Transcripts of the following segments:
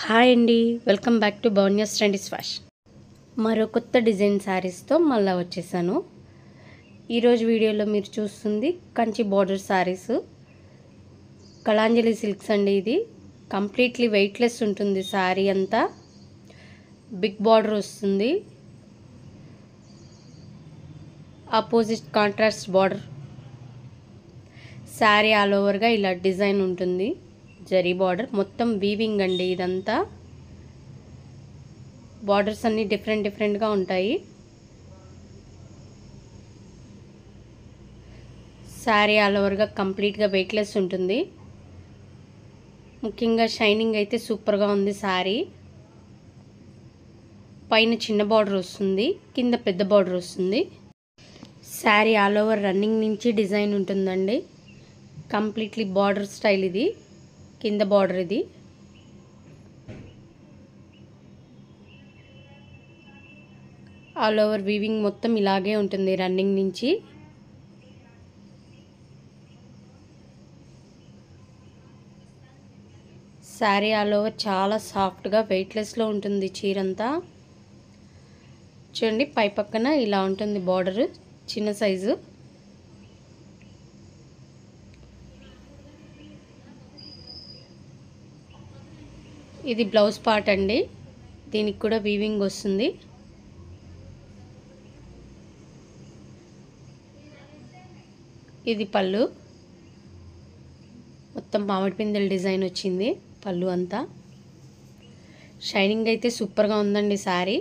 Hi అండి, welcome back to భవన్యాస్ ట్రెండీస్ fashion. మరో కొత్త డిజైన్ శారీస్తో మళ్ళీ వచ్చేసాను. ఈరోజు వీడియోలో మీరు చూస్తుంది కంచి బార్డర్ శారీస్, కళాంజలి సిల్క్స్ అండి. ఇది కంప్లీట్లీ వెయిట్లెస్ ఉంటుంది. శారీ అంతా బిగ్ బార్డర్ వస్తుంది, opposite contrast border. Sari all ఓవర్గా ఇలా డిజైన్ ఉంటుంది. జరీ బార్డర్ మొత్తం వీవింగ్ అండి. ఇదంతా బార్డర్స్ అన్నీ డిఫరెంట్గా ఉంటాయి. శారీ ఆల్ ఓవర్గా కంప్లీట్గా వెయిట్లెస్ ఉంటుంది. ముఖ్యంగా షైనింగ్ అయితే సూపర్గా ఉంది. శారీ పైన చిన్న బార్డర్ వస్తుంది, కింద పెద్ద బార్డర్ వస్తుంది. శారీ ఆల్ ఓవర్ రన్నింగ్ నుంచి డిజైన్ ఉంటుందండి. Completely border style. ఇది కింద బార్డర్. ఇది ఆల్ ఓవర్ వీవింగ్ మొత్తం ఇలాగే ఉంటుంది రన్నింగ్ నుంచి. శారీ ఆల్ ఓవర్ చాలా సాఫ్ట్గా వెయిట్లెస్లో ఉంటుంది. చీరంతా చూడండి, పై పక్కన ఇలా ఉంటుంది బార్డర్, చిన్న సైజు. ఇది బ్లౌజ్ పార్ట్ అండి. దీనికి కూడా వీవింగ్ వస్తుంది. ఇది పళ్ళు, మొత్తం మామిడి పిందెల డిజైన్ వచ్చింది. పళ్ళు అంతా షైనింగ్ అయితే సూపర్గా ఉందండి శారీ.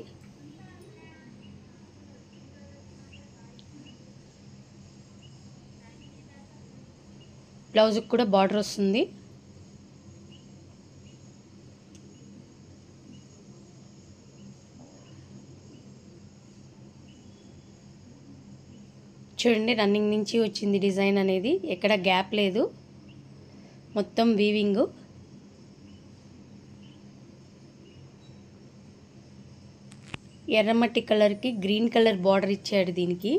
బ్లౌజ్కి కూడా బార్డర్ వస్తుంది. చూడండి, రన్నింగ్ నుంచి వచ్చింది డిజైన్ అనేది. ఎక్కడ గ్యాప్ లేదు, మొత్తం వీవింగ్. ఎర్రమట్టి కలర్కి గ్రీన్ కలర్ బార్డర్ ఇచ్చాడు దీనికి.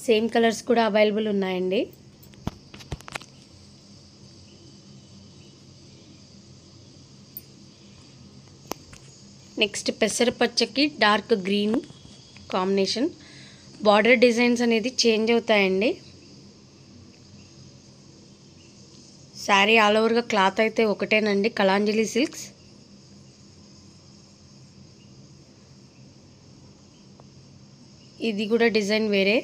సేమ్ కలర్స్ కూడా అవైలబుల్ ఉన్నాయండి. నెక్స్ట్ పెసరపచ్చకి dark green combination. Border designs అనేది చేంజ్ అవుతాయండి. శారీ ఆల్ ఓవర్గా క్లాత్ అయితే ఒకటేనండి, కళాంజలి సిల్క్స్. ఇది కూడా డిజైన్ వేరే.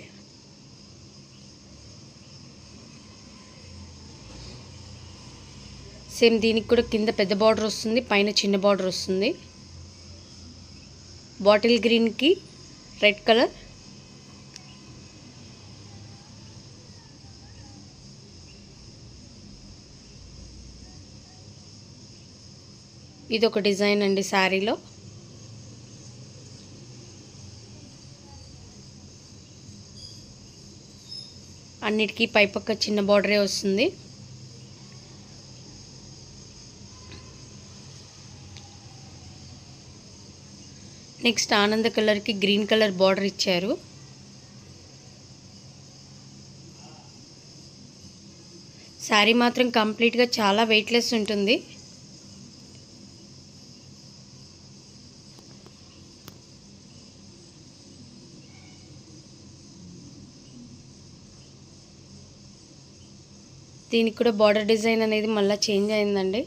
సేమ్ దీనికి కూడా కింద పెద్ద బార్డర్ వస్తుంది, పైన చిన్న బార్డర్ వస్తుంది. బాటిల్ గ్రీన్కి రెడ్ కలర్. ఇది ఒక డిజైన్ అండి శారీలో. అన్నిటికీ పైపక్క చిన్న బార్డరే వస్తుంది. నెక్స్ట్ ఆనంద కలర్కి గ్రీన్ కలర్ బార్డర్ ఇచ్చారు. శారీ మాత్రం కంప్లీట్గా చాలా వెయిట్లెస్ ఉంటుంది. దీనికి కూడా బార్డర్ డిజైన్ అనేది మళ్ళీ చేంజ్ అయిందండి.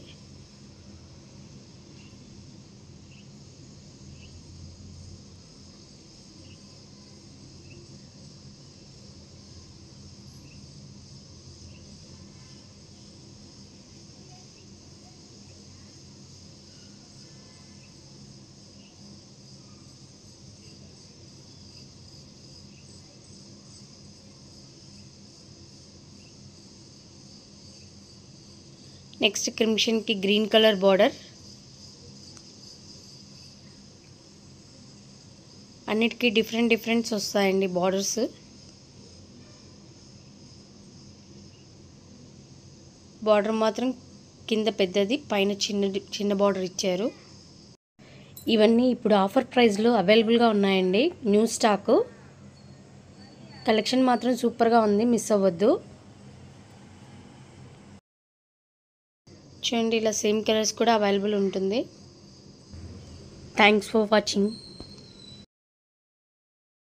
నెక్స్ట్ క్రిమ్షన్కి గ్రీన్ కలర్ బార్డర్. అన్నిటికీ డిఫరెంట్స్ వస్తాయండి బార్డర్స్. బార్డర్ మాత్రం కింద పెద్దది, పైన చిన్న బార్డర్ ఇచ్చారు. ఇవన్నీ ఇప్పుడు ఆఫర్ ప్రైస్లో అవైలబుల్గా ఉన్నాయండి. New stock. కలెక్షన్ మాత్రం సూపర్గా ఉంది, మిస్ అవ్వద్దు. చూడండి, ఇలా సేమ్ కలర్స్ కూడా అవైలబుల్ ఉంటుంది. Thanks for watching.